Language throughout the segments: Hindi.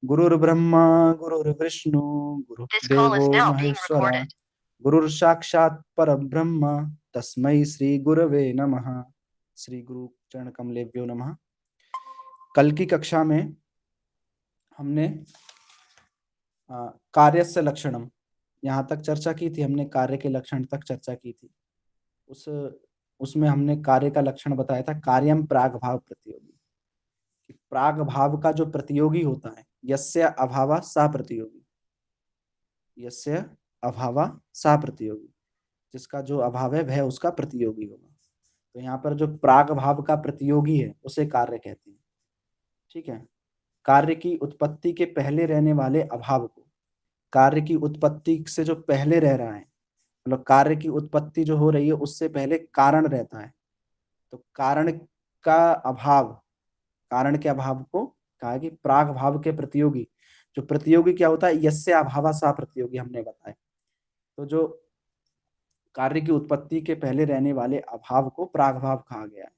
गुरुर्ब्रह्मा गुरुर्विष्णु गुरुर्देवो महेश्वरा गुरुर्साक्षात् परब्रह्म तस्मै श्री गुरवे नमः। श्री गुरु चरण कमलेभ्यो नमः। कल की कक्षा में हमने कार्यस्य लक्षणम यहाँ तक चर्चा की थी। हमने कार्य के लक्षण तक चर्चा की थी। उसमें हमने कार्य का लक्षण बताया था कार्यम प्राग भाव प्रतियोगी। प्राग भाव का जो प्रतियोगी होता है, यस्य अभावा सा प्रतियोगी, यस्य अभावा सा प्रतियोगी, जिसका जो अभाव है वह उसका प्रतियोगी होगा। तो यहाँ पर जो प्राग भाव का प्रतियोगी है उसे कार्य कहते हैं। ठीक है। कार्य की उत्पत्ति के पहले रहने वाले अभाव को, कार्य की उत्पत्ति से जो पहले रह रहा है, मतलब कार्य की उत्पत्ति जो हो रही है उससे पहले कारण रहता है, तो कारण का अभाव, कारण के अभाव को कहा कि प्राग भाव के प्रतियोगी। जो प्रतियोगी क्या होता है, यस्य अभावा सा प्रतियोगी हमने बताया। तो जो कार्य की उत्पत्ति के पहले रहने वाले अभाव को प्राग भाव कहा गया है,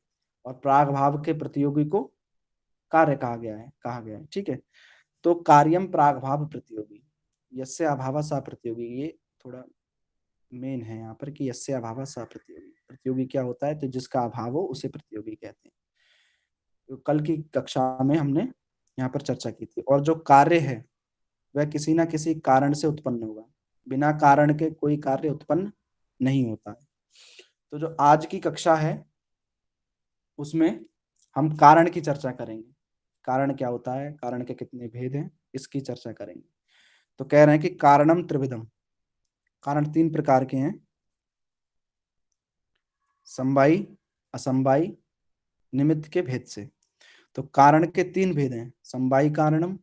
और प्राग भाव के प्रतियोगी को कार्य कहा गया है। ठीक है। तो कार्यम प्राग भाव प्रतियोगी, यस्य अभावा सा प्रतियोगी, ये थोड़ा मेन है यहाँ पर कि यस्य अभावा सा प्रतियोगी। प्रतियोगी क्या होता है, तो जिसका अभाव हो उसे प्रतियोगी कहते हैं। तो कल की कक्षा में हमने यहाँ पर चर्चा की थी। और जो कार्य है वह किसी ना किसी कारण से उत्पन्न होगा, बिना कारण के कोई कार्य उत्पन्न नहीं होता है। तो जो आज की कक्षा है उसमें हम कारण की चर्चा करेंगे। कारण क्या होता है, कारण के कितने भेद हैं, इसकी चर्चा करेंगे। तो कह रहे हैं कि कारणम त्रिविधम, कारण तीन प्रकार के हैं, समवायी, असमवायी, निमित्त के भेद से। तो कारण के तीन भेद हैं, समवायी कारणम,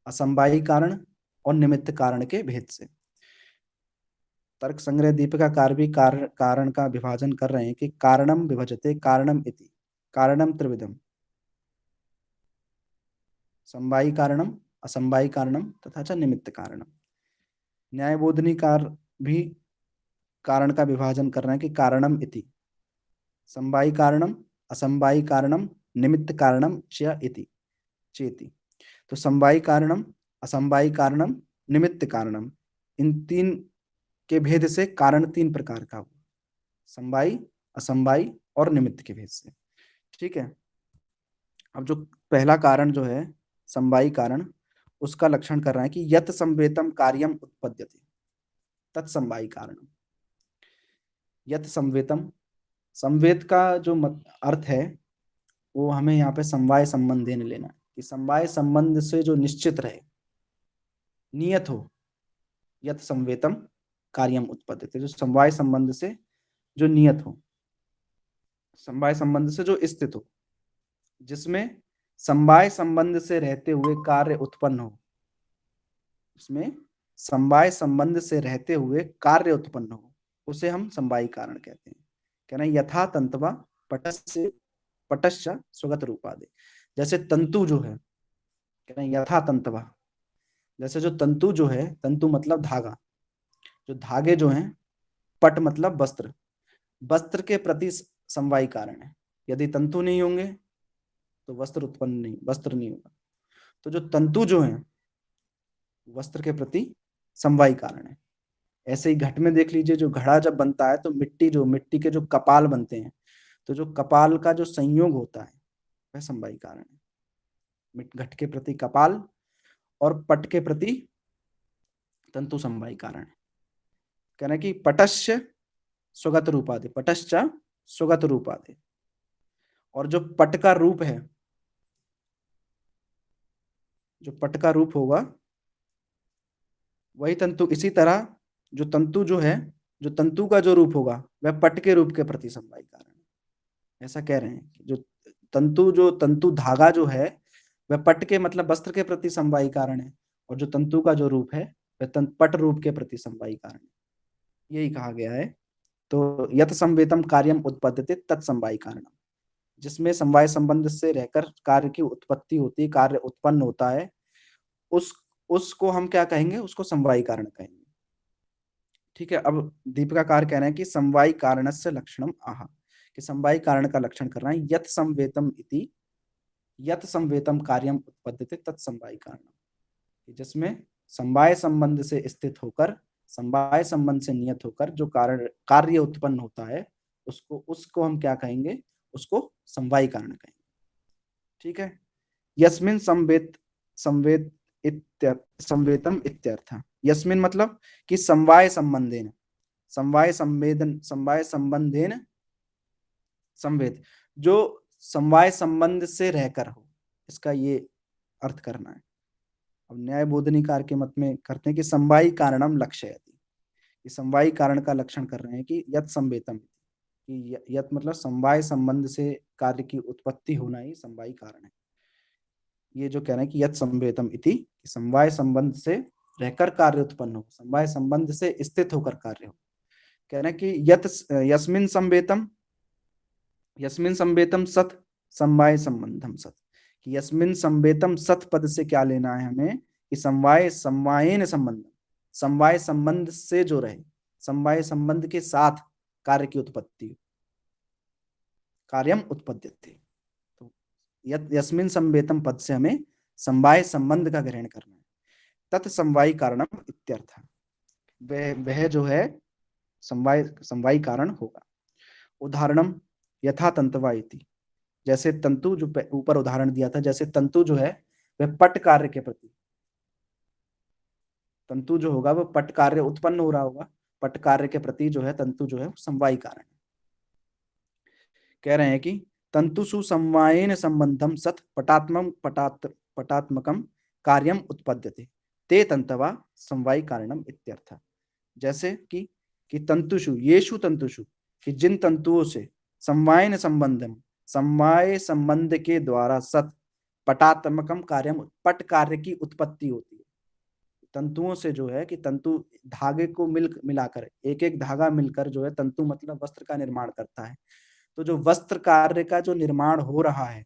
असमवायी कारण और निमित्त कारण के भेद से। तर्क संग्रह दीपिकाकार भी कारण का विभाजन कर रहे हैं कि कारणम विभजते कारणम इति, कारणम त्रिविधम, समवायी कारणम, असमवायी कारणम तथा च निमित्त कारणम। न्यायबोधनीकार भी कारण का विभाजन कर रहे हैं कि कारणम इति, समवायी कारणम, असमवायी कारणम, निमित्त कारणम च इति चेति। तो समवायी कारणम, असमवायी कारणम, निमित्त कारणम, इन तीन के भेद से कारण तीन प्रकार का हुआ, समवायी, असमवायी और निमित्त के भेद से। ठीक है। अब जो पहला कारण जो है समवायी कारण, उसका लक्षण कर रहे हैं कि यत संवेतम कार्यम उत्पद्यते तत्समवायी कारण। यत संवेतम, संवेद का जो अर्थ है वो हमें यहाँ पे समवाय संबंध देने लेना है कि समवाय संबंध से जो निश्चित रहे, नियत हो, यत संवेतम कार्यम उत्पद्यते, जो समवाय संबंध से जो नियत हो, समवाय संबंध से जो स्थित हो, जिसमें समवाय संबंध से रहते हुए कार्य उत्पन्न हो, उसमें समवाय संबंध से रहते हुए कार्य उत्पन्न हो, उसे हम समवायी कारण कहते हैं। कहना यथा तंतवा पटस्य पटश्च स्वगत रूपादि, जैसे तंतु जो है, कहना यथा तंतवा, जैसे जो तंतु जो है, तंतु मतलब धागा, जो धागे जो हैं, पट मतलब वस्त्र, वस्त्र के प्रति समवायी कारण है। यदि तंतु नहीं होंगे तो वस्त्र नहीं होगा। तो जो तंतु जो है वस्त्र के प्रति समवायी कारण है। ऐसे ही घट में देख लीजिए, जो घड़ा जब बनता है तो मिट्टी के जो कपाल बनते हैं, तो जो कपाल का जो संयोग होता है वह समवायी कारण है। घट के प्रति कपाल और पट के प्रति तंतु समवायी कारण है। कहना कि पटस्य स्वगत रूपादि, पटश्च स्वगत रूपादि, और जो पट का रूप है, जो पट का रूप होगा वही तंतु, इसी तरह जो तंतु जो है, जो तंतु का जो रूप होगा वह पट के रूप के प्रति समवायी कारण है। ऐसा कह रहे हैं कि जो तंतु धागा जो है वह पट के मतलब वस्त्र के प्रति समवायी कारण है, और जो तंतु का जो रूप है वह पट रूप के प्रति समवायी कारण है। यही कहा गया है। तो यत संवेतम कार्यम उत्पद्यते तत्समवायी कारण, जिसमें समवाय संबंध से रहकर कार्य की उत्पत्ति होती है, कार्य उत्पन्न होता है, उसको हम क्या कहेंगे, उसको समवायी कारण कहेंगे। ठीक है। अब दीपिकाकार कह रहे हैं कि समवायी कारणस्य लक्षणम आह, कि समवायी कारण का लक्षण कर रहे हैं, यत संवेतम इति, यत संवेतम कार्यम उत्पद्यते तत्समवायी कारण। जिसमें समवाय संबंध से स्थित होकर, समवाय संबंध से नियत होकर जो कार्य उत्पन्न होता है, उसको हम क्या कहेंगे? उसको समवायी कारण कहेंगे। ठीक है। यस्मिन संवेद संवेतम इत्यर्थ। यस्मिन मतलब कि समवाय संबंधेन, समवाय संबंधेन संवेद, जो समवाय संबंध से रहकर हो, इसका ये अर्थ करना है। अब न्याय बोधनिकार के मत में करते हैं कि समवायी कारणम लक्ष्यति, कि समवायी कारण का लक्षण कर रहे हैं कि यत संवेतम, कि यत मतलब समवाय संबंध से कार्य की उत्पत्ति होना ही समवायी कारण है। ये जो कह रहे हैं कि यत संवेतम इति, समवाय संबंध से रहकर कार्य उत्पन्न हो, समवाय संबंध से स्थित होकर कार्य हो। कह रहे हैं कि यत यस्मिन संवेतम सत समवाय संबंधम सत, कि यस्मिन संवेतम सत पद से क्या लेना है हमें? कि समवायेन संबंध, समवाय संबंध से जो रहे, समवाय संबंध के साथ कार्य की उत्पत्ति, कार्यम उत्पद्यते। तो यस्मिन संवेतम पद से हमें समवाय संबंध का ग्रहण करना है। तत् समवायी कारणम इत्यर्थ, वह जो है समवायी कारण होगा। उदाहरणम यथा तंतवा इति, जैसे तंतु, जो ऊपर उदाहरण दिया था, जैसे तंतु जो है वह पट कार्य के प्रति, तंतु जो होगा वह पट कार्य उत्पन्न हो रहा होगा, पट कार्य के प्रति जो है तंतु जो है समवायी कारण है। कह रहे हैं कि तंतुषु समवायेन संबंधम सत पटात्मकम कार्यम उत्पद्यते ते तंतवा समवायी कारणम इत्यर्थ। जैसे कि तंतुषु, येषु तंतुषु, कि जिन तंतुओं से समवायन संबंधम, समवाय संबंध के द्वारा सत पटात्मकम कार्यम, पट कार्य की उत्पत्ति होती है। तंतुओं से जो है कि तंतु धागे को मिलाकर, एक एक धागा मिलकर जो है तंतु मतलब वस्त्र का निर्माण करता है। तो जो वस्त्र कार्य का जो निर्माण हो रहा है,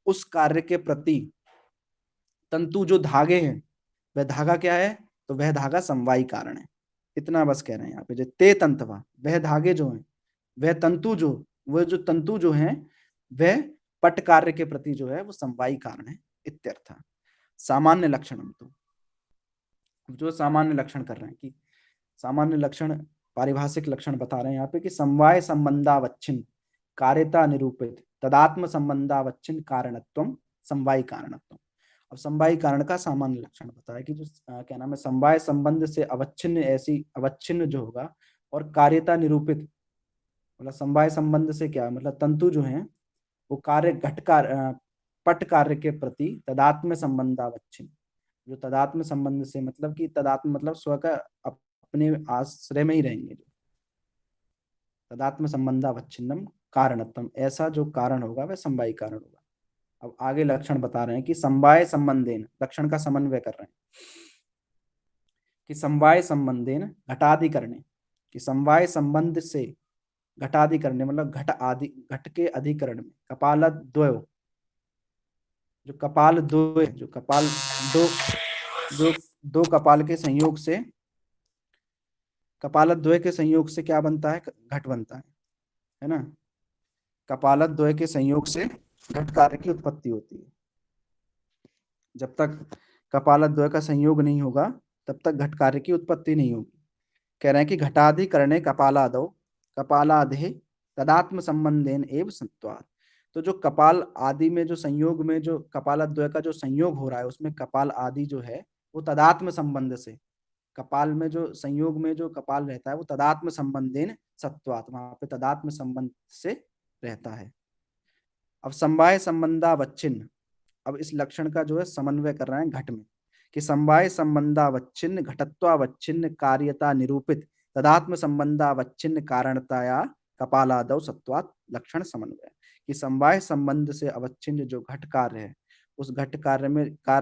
उस कार्य के प्रति तंतु जो धागे हैं, वह धागा क्या है? तो वह धागा समवायी कारण है। इतना बस कह रहे हैं यहाँ पे, जो ते तंतवा, वह धागे जो हैं, वह तंतु जो हैं, वह पट कार्य के प्रति जो है वो समवायी कारण है इत्यर्थ। सामान्य लक्षण, तो जो सामान्य लक्षण कर रहे हैं कि सामान्य लक्षण, पारिभाषिक लक्षण बता रहे हैं यहाँ पे कि समवाय संबंधावच्छिन्न कार्यता निरूपित तदात्म संबंधावच्छिन्न कारणत्वम समवायी कारणत्वम। अब समवायी कारण का सामान्य लक्षण बताया कि जो क्या नाम है, समवाय संबंध से अवच्छिन्न, ऐसी अवच्छिन्न जो होगा, और कार्यता निरूपित मतलब समवाय संबंध से क्या मतलब तंतु जो हैं वो पट कार्य के प्रति तदात्म संबंधावच्छिन्न, जो तदात्म संबंध से मतलब कि तदात्म मतलब स्व का अपने आश्रय में ही रहेंगे, जो तदात्म संबंधावच्छिन्नम कारणत्वम, ऐसा जो कारण होगा वह समवायी कारण होगा। अब आगे लक्षण बता रहे हैं कि समवाय संबंधेन, लक्षण का समन्वय कर रहे हैं कि समवाय संबंधेन घटाधिकरणे, कि समवाय संबंध से घटाधिकरणे मतलब घट के अधिकरण में कपालद्वय, जो कपाल दो, जो कपाल दो, जो दो कपाल के संयोग से, कपालद्वय के संयोग से क्या बनता है? घट बनता है ना। कपालद्वय के संयोग से घट कार्य की उत्पत्ति होती है। जब तक कपालद्वय का संयोग नहीं होगा तब तक घट कार्य की उत्पत्ति नहीं होगी। कह रहे हैं कि घटाधिकरणे कपालादौ कपालाधे तदात्म संबंधेन एव सत्वात्, तो जो कपाल आदि में जो संयोग में जो कपालद्वय का जो संयोग हो रहा है, उसमें कपाल आदि जो है वो तदात्म संबंध से, कपाल में जो संयोग में जो कपाल रहता है वो तदात्म संबंधेन सत्वात्, वहां पे तदात्म संबंध से रहता है। अब समवाय संबंधावच्छिन्न, अब इस लक्षण का जो है समन्वय कर रहे हैं घट में, कि समवाय संबंधावच्छिन्न घटत्वावच्छिन्न कार्यता निरूपित तदात्म संबंधावच्छिन्न कारणताया कपालादौ सत्वात् लक्षण समन्वय, कि समवाय संबंध से अवच्छिन्न जो घट कार्य है, उस घट कार्य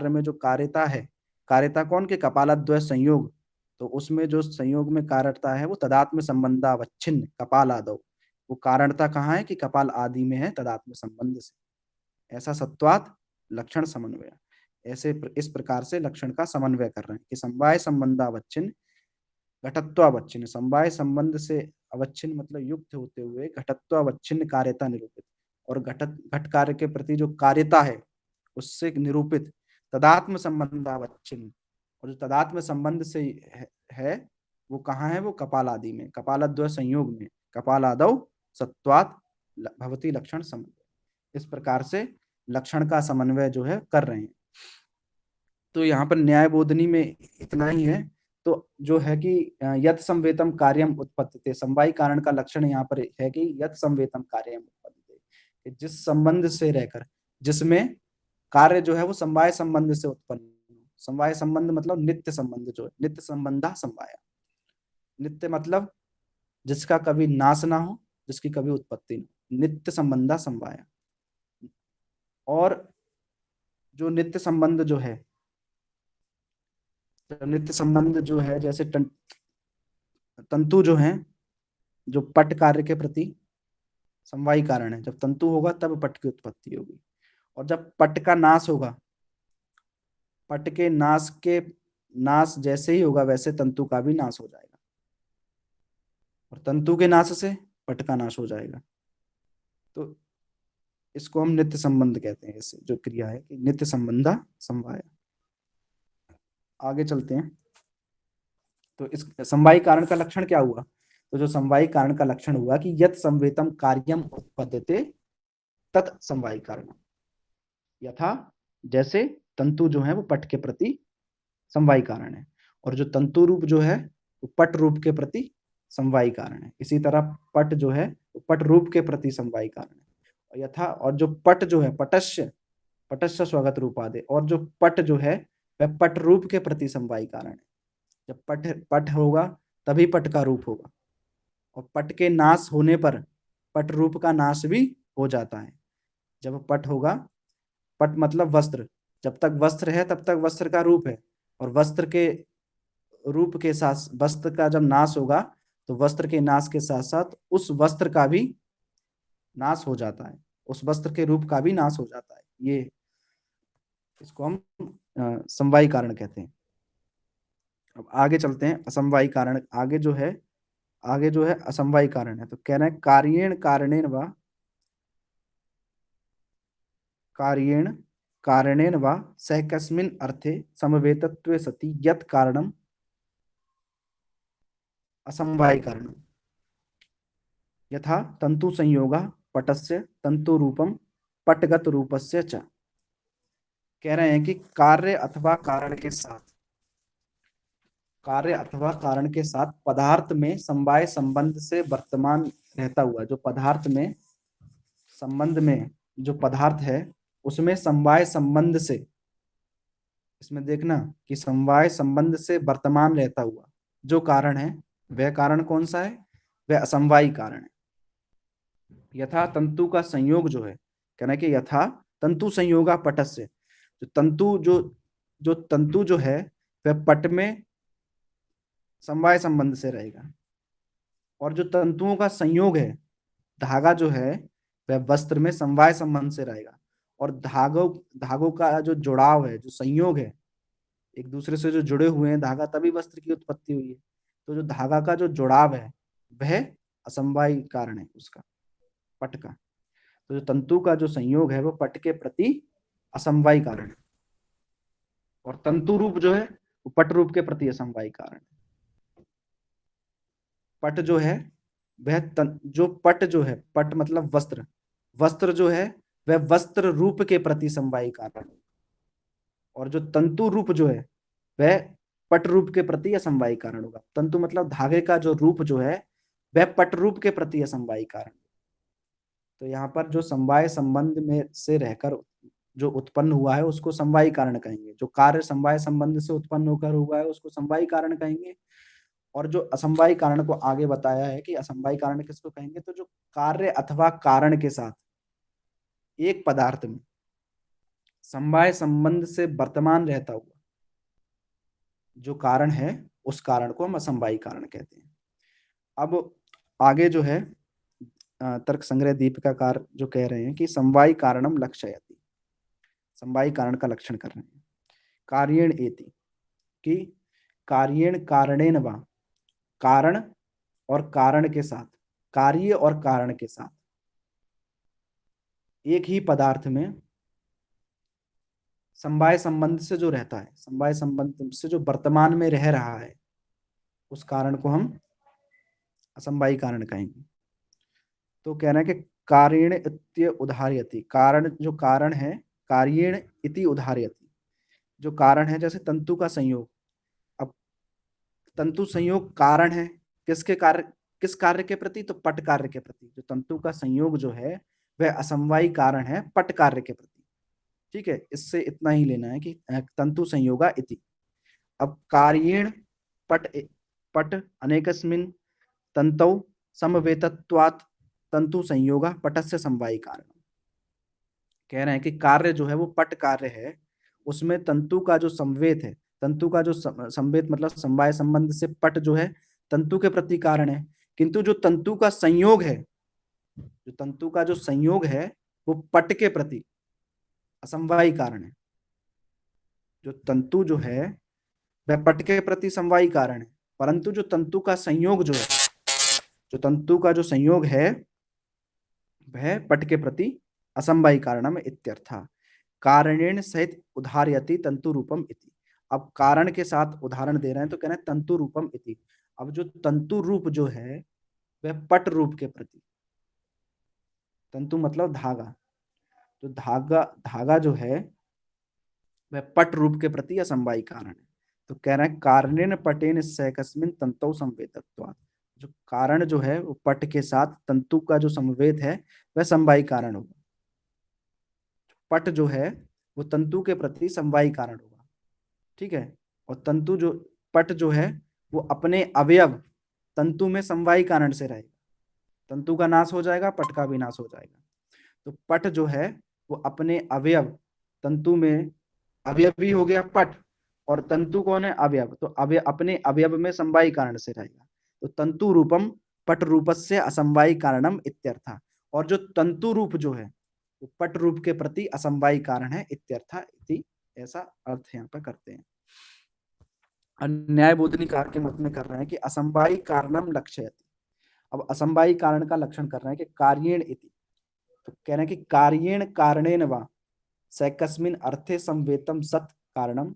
में जो कार्यता है, कार्यता कौन के? कपालद्वय संयोग, तो उसमें जो संयोग में कारणता है वो तदात्म संबंधावच्छिन्न कपालादौ, वो कारणता कहाँ है? कि कपाल आदि में है तदात्म संबंध से। ऐसा सत्वात् लक्षण समन्वय, ऐसे इस प्रकार से लक्षण का समन्वय कर रहे हैं कि समवाय संबंधावच्छिन्न घटत्वावच्छिन्न, समवाय संबंध से अवच्छिन्न मतलब युक्त होते हुए घटत्वावच्छिन्न कार्यता निरूपित, और घट कार्य के प्रति जो कार्यता है उससे निरूपित तदात्म संबंधावच्छिन्न, और जो तदात्म्य संबंध से है वो कहाँ है? वो कपाल आदि में, कपालद्वय संयोग में, कपालादौ सत्वात् भवति लक्षण समन्वय। इस प्रकार से लक्षण का समन्वय जो है कर रहे हैं। तो यहाँ पर न्याय बोधनी में इतना ही है। तो जो है कि यत् संवेतम कार्यम उत्पत्ति, समवायी कारण का लक्षण यहाँ पर है कि यत् संवेतम कार्यम उत्पत्ति, जिस संबंध से रहकर, जिसमें कार्य जो है वो समवाय संबंध से उत्पन्न। समवाय संबंध मतलब नित्य संबंध, जो है नित्य संबंधा समवाय। नित्य मतलब जिसका कभी नाश ना हो, जिसकी कभी उत्पत्ति ना, नित्य संबंधा समवाय। और जो नित्य संबंध जो है, नित्य संबंध जो है, जैसे तंतु जो है, जो पट कार्य के प्रति समवायी कारण है। जब तंतु होगा तब पट की उत्पत्ति होगी, और जब पट का नाश होगा, पट के नाश जैसे ही होगा वैसे तंतु का भी नाश हो जाएगा, और तंतु के नाश से पट का नाश हो जाएगा। तो इसको हम नित्य संबंध कहते हैं, इससे जो क्रिया है कि नित्य संबंधा समवाय। आगे चलते हैं। तो इस समवायी कारण का लक्षण क्या हुआ? तो जो समवायी कारण का लक्षण हुआ कि यत् संवेतम कार्यम उत्पद्यते तत् समवायी कारण। यथा, जैसे तंतु जो है वो पट के प्रति समवायी कारण है, और जो तंतु रूप जो है वो पट रूप के प्रति समवायी कारण है। इसी तरह पट जो है वो पट रूप के प्रति समवायी कारण है। और यथा, और जो पट जो है, पटस्य पटस्य स्वगत रूपादे, और जो पट जो है वह पट रूप के प्रति समवायी कारण है। जब पट पट होगा तभी पट का रूप होगा, और पट के नाश होने पर पट रूप का नाश भी हो जाता है। जब पट होगा, पट मतलब वस्त्र, जब तक वस्त्र है तब तक वस्त्र का रूप है, और वस्त्र के रूप के साथ वस्त्र का जब नाश होगा तो वस्त्र के नाश के साथ साथ उस वस्त्र का भी नाश हो जाता है, उस वस्त्र के रूप का भी नाश हो जाता है। ये इसको हम समवायी कारण कहते हैं। अब आगे चलते हैं। असमवायी कारण, आगे जो है असमवायी कारण है। तो कह रहे हैं कार्येण कारणेन वा सहकस्मिन् अर्थे समवेतत्वे सति यत् कारणम असमवायी कारण। यथा तंतु संयोगः पटस्य तंतु रूपम पटगत रूपस्य च। कह रहे हैं कि कार्य अथवा कारण के साथ पदार्थ में समवाय संबंध से वर्तमान रहता हुआ, जो पदार्थ में संबंध में जो पदार्थ है उसमें समवाय संबंध से, इसमें देखना कि समवाय संबंध से वर्तमान रहता हुआ जो कारण है, वह कारण कौन सा है? वह असमवायी कारण है। यथा तंतु का संयोग जो है, कहना है कि यथा तंतु संयोगा पटस्य, जो तंतु जो है वह पट में समवाय संबंध से रहेगा, और जो तंतुओं का संयोग है, धागा जो है वह वस्त्र में समवाय संबंध से रहेगा। और धागों धागों का जो जुड़ाव है, जो संयोग है, एक दूसरे से जो जुड़े हुए हैं धागा, तभी वस्त्र की उत्पत्ति हुई है। तो जो धागा का जो जुड़ाव है वह असमवायी कारण है उसका, पट का। तो जो तंतु का जो संयोग है वो पट के प्रति असमवायी कारण है, और तंतु रूप जो है वो पट रूप के प्रति असमवायी कारण है। पट जो है जो पट जो है, पट मतलब वस्त्र, वस्त्र जो है वह वस्त्र रूप के प्रति समवायी कारण है, और जो तंतु रूप जो है वह पट रूप के प्रति असमवायी कारण होगा। तंतु मतलब धागे का जो रूप जो है वह पट रूप के प्रति असमवायी कारण। तो यहाँ पर जो समवाय संबंध में से रहकर जो उत्पन्न हुआ है उसको समवायी कारण कहेंगे। जो कार्य समवाय संबंध से उत्पन्न होकर हुआ है उसको समवायी कारण कहेंगे। और जो असमवायी कारण को आगे बताया है कि असमवायी कारण किसको कहेंगे, तो जो कार्य अथवा कारण के साथ एक पदार्थ में समवाय संबंध से वर्तमान रहता हुआ जो कारण है, उस कारण को हम असमवायी कारण कहते हैं। अब आगे जो है तर्क संग्रह दीपिकाकार जो कह रहे हैं कि समवायी कारणम लक्षयति, समवायी कारण का लक्षण कर रहे हैं। कार्येण एति, कि कार्येण कारणेन वा, कारण और कारण के साथ, कार्य और कारण के साथ एक ही पदार्थ में समवाय संबंध से जो रहता है, समवाय संबंध से जो वर्तमान में रह रहा है, उस कारण को हम असमवायी कारण कहेंगे। तो कहना है कि कार्येण इत्य उदाहरयति, कारण जो कारण है, कार्येण इति उदाहरयति, जो कारण है, जैसे तंतु का संयोग। अब तंतु संयोग कारण है, किसके कार्य, किस कार्य के प्रति? तो पट कार्य के प्रति। जो तंतु का संयोग जो है वह असमवायी कारण है पट कार्य के प्रति। ठीक है, इससे इतना ही लेना है कि तंतु संयोगा इति। अब कार्येण पट, पट अनेकस्मिन् तंतौ समवेतत्वात् तंतु संयोगा पटस्य समवायी कारण। कह रहे हैं कि कार्य जो है वो पट कार्य है, उसमें तंतु का जो संवेत है, तंतु का जो संवेत मतलब समवाय संबंध से पट जो है तंतु के प्रति कारण है, किंतु जो तंतु का संयोग है, जो तंतु का जो संयोग है वो पट के प्रति असमवायी कारण है। जो तंतु जो है वह पट के प्रति समवायी कारण है, परंतु जो तंतु का संयोग जो है, जो तंतु का जो संयोग है वह पट के प्रति असमवायी कारणम इत्यर्थः। कारणेन सहित उदाहरयति तंतु रूपम इति। अब कारण के साथ उदाहरण दे रहे हैं तो कहना है तंतु रूपम इति। अब जो तंतु रूप जो है वह पट रूप के प्रति, तंतु मतलब धागा, तो धागा, धागा जो है वह पट रूप के प्रति असमवायी कारण है। तो कह रहे हैं कारणेन पटेन सैकस्मिन तंतौ संवेदत्वात्, जो कारण जो है वो पट के साथ तंतु का जो संवेद है वह समवायी कारण होगा। पट जो है वो तंतु के प्रति समवायी कारण होगा। ठीक है, और तंतु जो, पट जो है वो अपने अवयव तंतु में समवायी कारण से रहेगा। तंतु का नाश हो जाएगा, पट का भी नाश हो जाएगा। तो पट जो है वो अपने अवयव तंतु में, अवयव भी हो गया पट, और तंतु कौन है? अवयव। तो अवयव अपने अवयव में समवायी कारण से रहेगा। तो तंतु रूपम पट रूपस्य असमवायी कारणम इत्यर्थ। और जो तंतु रूप जो है वो पट रूप के प्रति असमवायी कारण है इत्यर्थ इति, ऐसा अर्थ यहाँ पर करते हैं। न्याय बोधनी कार के मत में कर रहे हैं कि असमवायी कारणम लक्ष्यति। अब असमवायी कारण का लक्षण कर रहे हैं कि कार्येण इति। तो कह रहे हैं कि कार्येण कारणेन वा सैकस्मिन अर्थे संवेतम सत कारणम,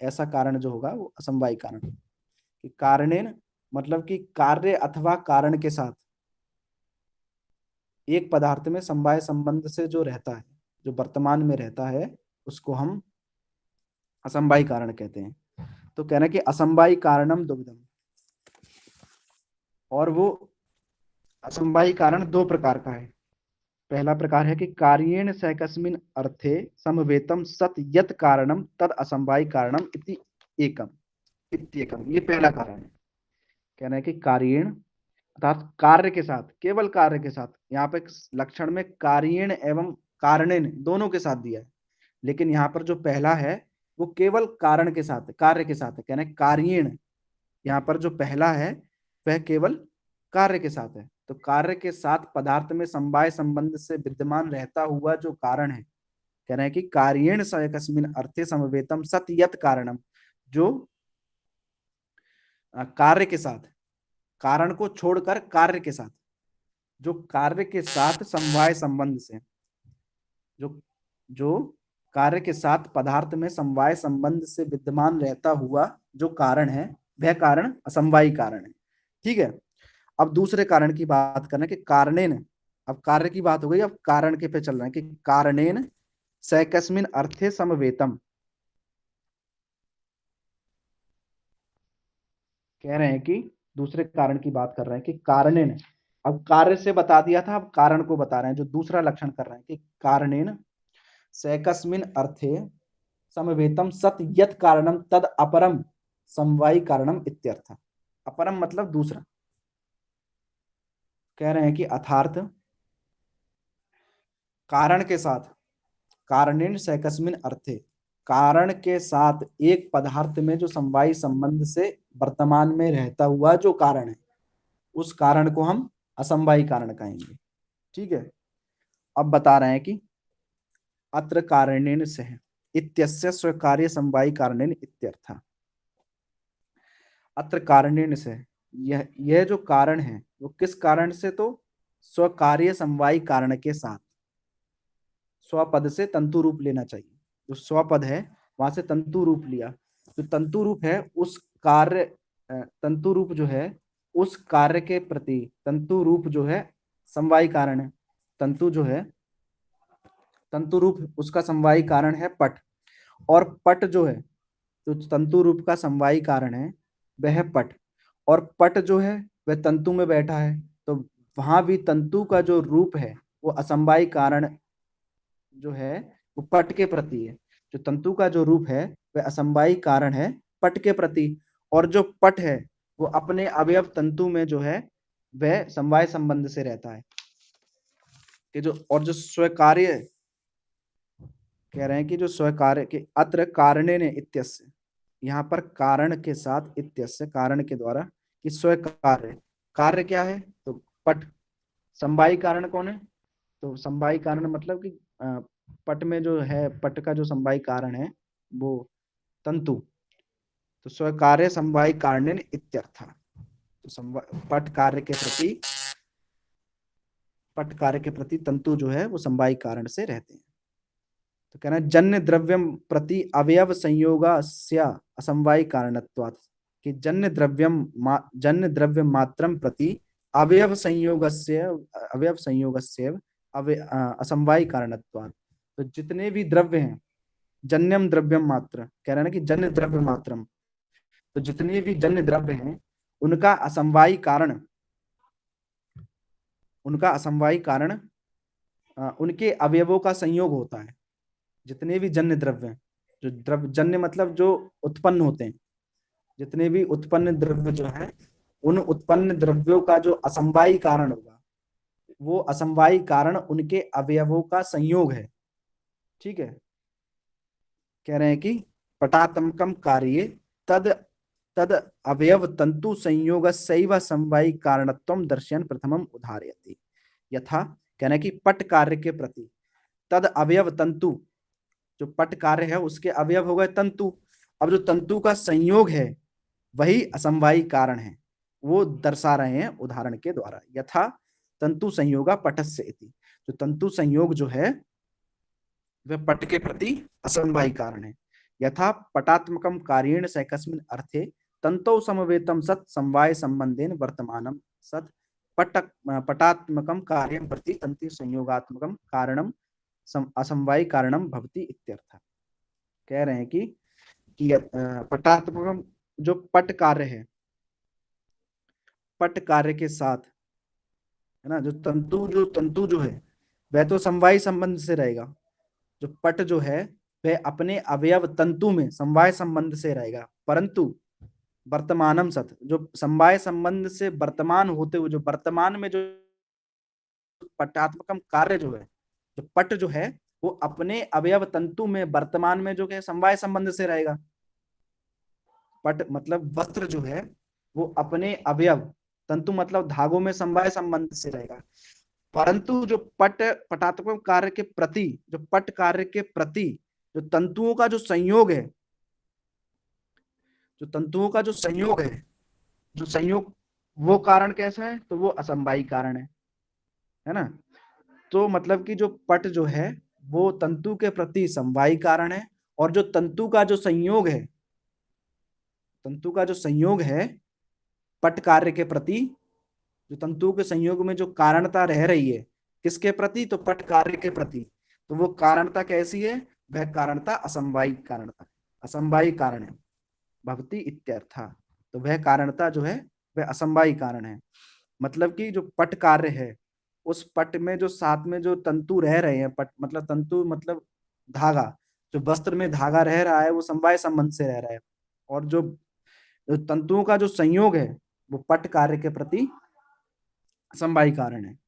ऐसा कारण जो होगा वो असमवायी कारण। कि कारणेन मतलब कि कार्य अथवा कारण के साथ एक पदार्थ में समवाय संबंध से जो रहता है, जो वर्तमान में रहता है, उसको हम असमवायी कारण कहते हैं। तो कहना कि असमवायी कारणम दुविधम, और वो असमवायी कारण दो प्रकार का है। पहला प्रकार है कि कार्येण सैकस्मिन अर्थे समवेतम सत यत कारणम तद असमवायी कारणम इति एकम, इत्येकम, ये पहला कारण है। कहना है कि कार्येण अर्थात कार्य के साथ, केवल कार्य के साथ, यहाँ पे लक्षण में कार्येण एवं कारणेन दोनों के साथ दिया है, लेकिन यहाँ पर जो पहला है वो केवल कारण के साथ, कार्य के साथ है। कहना है कार्येण, यहाँ पर जो पहला है वह केवल कार्य के साथ है। तो कार्य के साथ पदार्थ में समवाय संबंध से विद्यमान रहता हुआ जो कारण है, कह रहे हैं कि कार्येण सैकस्मिन अर्थे समवेतम सत यत कारणम, जो कार्य के साथ, कारण को छोड़कर कार्य के साथ, जो कार्य के साथ समवाय संबंध से, जो जो कार्य के साथ पदार्थ में समवाय संबंध से विद्यमान रहता हुआ जो कारण है वह कारण असमवायी कारण है। ठीक है, अब दूसरे कारण की बात करना कि कारणेन, अब कार्य की बात हो गई, अब कारण के पे चल रहे हैं कि कारणेन सैकस्मिन अर्थे समवेतम। कह रहे हैं कि दूसरे कारण की बात कर रहे हैं कि कारणेन, अब कार्य से बता दिया था, अब कारण को बता रहे हैं, जो दूसरा लक्षण कर रहे हैं कि कारणेन सैकस्मिन अर्थे समवेतम सत यत कारणम तद अपरम समवायी कारणम इत्यर्थ। अपरम मतलब दूसरा। कह रहे हैं कि अर्थात कारण के साथ, कारणेन सैकस्मिन अर्थे, कारण के साथ एक पदार्थ में जो समवायी संबंध से वर्तमान में रहता हुआ जो कारण है, उस कारण को हम असमवायी कारण कहेंगे। ठीक है, अब बता रहे हैं कि अत्र कारणेन सह इत्यस्य स्वीकार्य समवायी कारणेन इत्यर्थ। अत्र कारणेन सह, यह जो कारण है वो किस कारण से? तो स्वीकार्य समवायी कारण के साथ, स्वपद से तंतु रूप लेना चाहिए। जो स्वपद है वहां से तंतु रूप लिया। जो तंतु रूप है उस कार्य तंतु रूप जो है उस कार्य के प्रति, तंतु रूप जो है समवायी कारण है। तंतु जो है तंतु रूप उसका समवायी कारण है पट। और पट जो है, जो तंतु रूप का समवायी कारण है वह है पट। और पट जो है वह तंतु में बैठा है, तो वहां भी तंतु का जो रूप है वो असमवायी कारण जो है वो पट के प्रति है। जो तंतु का जो रूप है वह असमवायी कारण है पट के प्रति। और जो पट है वो अपने अवयव तंतु में जो है वह समवाय संबंध से रहता है। कि जो और जो स्वीकार्य कह रहे हैं कि जो स्वीकार्य के अत्र कारणे ने इत्यस्य, यहाँ पर कारण के साथ इत्यस्य कारण के द्वारा, कि स्वीकार्य कार्य क्या है तो पट। समवायी कारण कौन है तो समवायी कारण मतलब कि पट में जो है पट का जो समवायी कारण है वो तंतु। तो स्वीकार्य समवायी कारण इत्यर्थ। तो पट कार्य के प्रति तंतु जो है वो समवायी कारण से रहते हैं। तो कहना है जन्य द्रव्यम प्रति अवयव संयोगस्य असमवायी कारणत्वात्, कि जन्य द्रव्य मात्रम प्रति अवयव संयोगस्य असमवायी कारणत्वात्। तो जितने भी द्रव्य हैं, जन्यम द्रव्यम मात्र कह रहे हैं ना कि जन्य द्रव्य मात्रम, तो जितने भी जन्य द्रव्य हैं उनका असमवायी कारण, उनका असमवायी कारण उनके अवयवों का संयोग होता है। जितने भी जन्य द्रव्य हैं, जो द्रव्य जन्य मतलब जो उत्पन्न होते हैं, जितने भी उत्पन्न द्रव्य जो है उन उत्पन्न द्रव्यों का जो असमवायी कारण होगा वो असमवायी कारण उनके अवयवों का संयोग है। ठीक है। कह रहे हैं कि पटात्मकम कार्ये तद तद अवयव तंतु संयोग सैव समवायी कारणत्वम दर्शयन प्रथमम उदाहरयति। यथा कहना है कि पट कार्य के प्रति तद अवयव तंतु, जो पट कार्य है उसके अवयव हो गए तंतु। अब जो तंतु का संयोग है वही असमवायी कारण है, वो दर्शा रहे हैं उदाहरण के द्वारा। यथा तंतु संयोगा पटस्य इति, जो तंतु संयोग जो है वह पट के प्रति असमवायी कारण है। यथा पटात्मकम कार्येण सकस्मिन अर्थे तंतौ समवेतम सत समवाय संबंधेन वर्तमानम सत पटात्मकम कार्यं प्रति तंतु संयोगात्मकम कारणम असमवायी कारणम भवति इत्यर्थ। कह रहे हैं कि पटात्मकम जो पट कार्य है, पट कार्य के साथ है ना, जो तंतु जो है वह तो समवायी संबंध से रहेगा। जो पट जो है वह अपने अवयव तंतु में समवाय संबंध से रहेगा, परंतु वर्तमानम सत, जो समवाय संबंध से वर्तमान होते हुए, जो वर्तमान में जो पटात्मकम कार्य जो है, जो पट जो है वो अपने अवयव तंतु में वर्तमान में जो है समवाय संबंध से रहेगा। पट मतलब वस्त्र जो है वो अपने अवयव तंतु मतलब धागों में समवाय संबंध से रहेगा, परंतु जो पटात्मक कार्य के प्रति, जो पट कार्य के प्रति जो तंतुओं का जो संयोग है, जो तंतुओं का जो संयोग है, जो संयोग वो कारण कैसा है तो वो असमवायी कारण है ना। तो मतलब कि जो पट जो है वो तंतु के प्रति समवायी कारण है, और जो तंतु का जो संयोग है, तंतु का जो संयोग है पट कार्य के प्रति, जो तंतु के संयोग में जो कारणता रह रही है किसके प्रति तो पट कार्य के प्रति, तो वो कारणता कैसी है, वह कारणता असमवायी कारणता, असमवायी कारण है भवति इत्यर्थ। तो वह कारणता जो है वह असमवायी कारण है। मतलब कि जो पट कार्य है उस पट में जो साथ में जो तंतु रह रहे हैं, पट मतलब तंतु मतलब धागा, जो वस्त्र में धागा रह रहा है वो समवाय संबंध से रह रहा है, और जो तंतुओं का जो संयोग है वो पट कार्य के प्रति समवायी कारण है।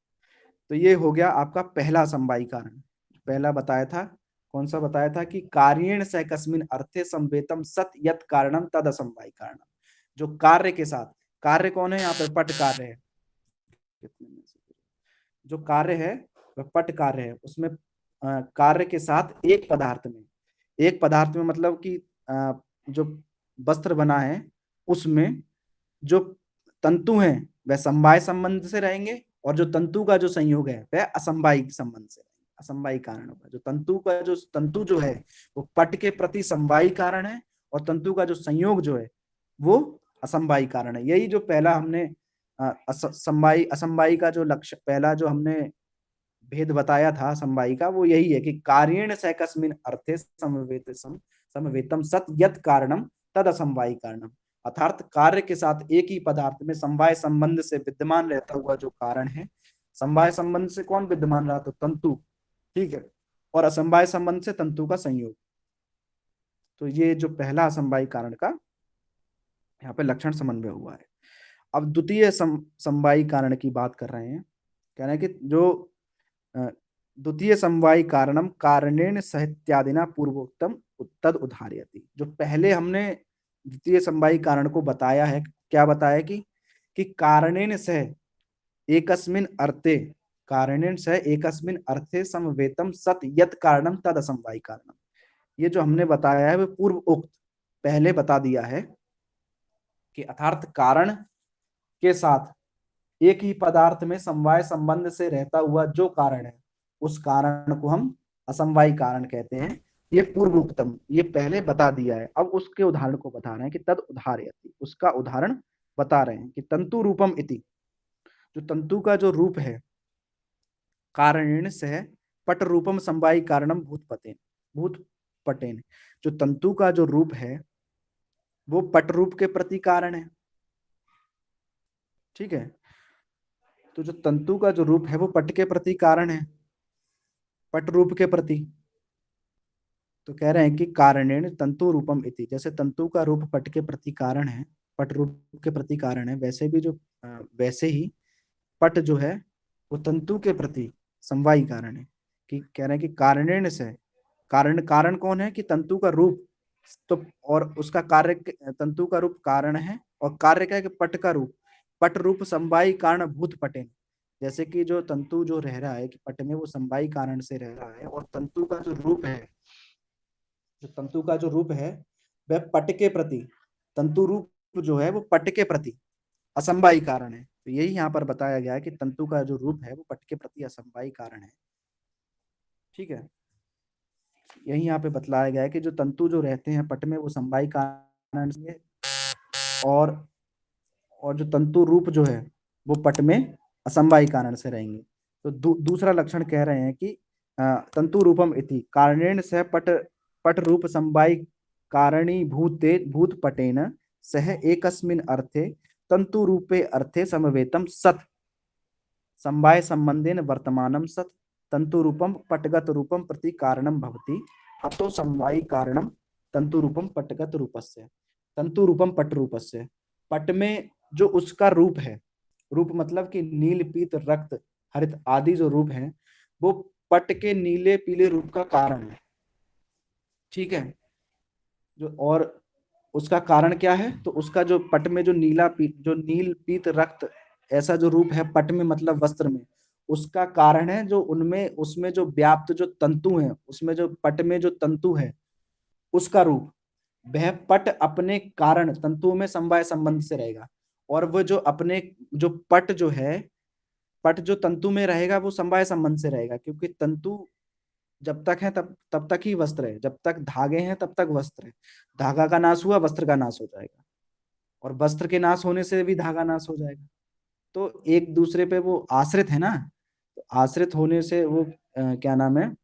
तो ये हो गया आपका पहला समवायी कारण। पहला बताया था, कौन सा बताया था कि कार्येण सकस्मिन अर्थे संवेतम सत यत कारणम तद असमवायी कारण। जो कार्य के साथ, कार्य कौन है यहाँ पर पट कार्य है, जो कार्य है वह पट कार्य है, उसमें कार्य के साथ एक पदार्थ में मतलब कि जो वस्त्र बना है उसमें जो तंतु हैं वह समवाय संबंध से रहेंगे, और जो तंतु का जो संयोग है वह असमवायी संबंध से रहेंगे। असमवायी कारण होगा। जो तंतु जो है वो पट के प्रति समवायी कारण है, और तंतु का जो संयोग जो है वो असमवायी कारण है। यही जो पहला हमने समवायी असमवायी का जो लक्ष्य, पहला जो हमने भेद बताया था समवायी का, वो यही है कि कार्येण सकस्मिन अर्थे समवेतम सत यत कारणम तद असमवायी कारणम। अर्थात कार्य के साथ एक ही पदार्थ में समवाय संबंध से विद्यमान रहता हुआ जो कारण है, समवाय संबंध से कौन विद्यमान रहा? तो तंतु, ठीक है, और असमवाय संबंध से तंतु का संयोग। तो ये जो पहला असमवायी कारण का यहाँ पे लक्षण समन्वय हुआ है। अब द्वितीय समवायी कारण की बात कर रहे हैं। कह रहे हैं कि जो द्वितीय समवायी कारणम कारणेन सहित्यादिना पूर्वोक्तम तद उदाहरयति। जो पहले हमने द्वितीय समवायी कारण को बताया है, क्या बताया कि कारणेन सह एकस्मिन अर्थे, कारणेन सह एकस्मिन अर्थे समवेतम सत यत कारणम तद असमवायी कारणम। ये जो हमने बताया है वो पूर्व उक्त पहले बता दिया है कि अर्थात कारण के साथ एक ही पदार्थ में समवाय संबंध से रहता हुआ जो कारण है, उस कारण को हम असमवायी कारण कहते हैं। ये पूर्व उत्तम, ये पहले बता दिया है। अब उसके उदाहरण को बता रहे हैं कि तद उदाहरयति, उसका उदाहरण बता रहे हैं कि तंतु रूपम इति, जो तंतु का जो रूप है, कारणेन सह पट रूपम समवायी कारणम भूतपटेन। जो तंतु का जो रूप है वो पट रूप के प्रति कारण है, ठीक है। तो जो तंतु का जो रूप है वो पट के प्रति कारण है, पट रूप के प्रति। तो कह रहे हैं कि कारणेन तंतु रूपम इति, जैसे तंतु का रूप पट के प्रति कारण है, पट रूप के प्रति कारण है, वैसे भी वैसे ही पट जो है वो तंतु के प्रति समवायी कारण है। कि कह रहे हैं कि कारणेन से, कारण कौन है? कि तंतु का रूप, तो और उसका कार्य, तंतु का रूप कारण है और कार्य क्या है? कि पट का रूप, पट रूप समवायी कारण भूत पटेन। जैसे कि जो तंतु जो रह रहा है कि पट में, वो समवायी कारण से रह रहा है, और तंतु का जो रूप है, जो तंतु का जो रूप है वह पट के प्रति, तंतु रूप जो है वो पट के प्रति असमवायी कारण है। तो यही यहाँ पर बताया गया है कि तंतु का जो रूप है वो पट के प्रति असमवायी कारण है, ठीक है। यही यहाँ पे बतलाया गया है कि जो तंतु जो रहते हैं पट में वो समवायी कारण से, और जो तंतु रूप जो है वो पट में असमवायी कारण से रहेंगे। तो दूसरा लक्षण कह रहे हैं कि तंतु रूपम इति कारणेन सह पट रूप समवायी कारणी भूत पटेन सह एकस्मिन अर्थे तंतु रूपे अर्थे समवेतम सत समवाय संबंधेन वर्तमानम सत तंतु रूपम पटगत रूपम प्रति कारणम भवति अतो समवायी कारणम तंतु रूपम पटगत रूपस्य। तंतु रूपम पट रूपस्य, पट में जो उसका रूप है, रूप मतलब कि नील पीत रक्त हरित आदि जो रूप है वो पट के नीले पीले रूप का कारण है, ठीक है। जो और उसका कारण क्या है? तो उसका जो पट में जो जो नील पीत रक्त ऐसा जो रूप है पट में, मतलब वस्त्र में, उसका कारण है जो उनमें उसमें जो व्याप्त जो तंतु है, उसमें जो पट में जो तंतु है उसका रूप, वह पट अपने कारण तंतुओं में समवाय संबंध से रहेगा। और वो जो अपने जो पट जो है, पट जो तंतु में रहेगा वो समवाय संबंध से रहेगा, क्योंकि तंतु जब तक है तब तब तक ही वस्त्र है, जब तक धागे हैं तब तक वस्त्र है। धागा का नाश हुआ वस्त्र का नाश हो जाएगा, और वस्त्र के नाश होने से भी धागा नाश हो जाएगा। तो एक दूसरे पे वो आश्रित है ना, तो आश्रित होने से वो क्या नाम है,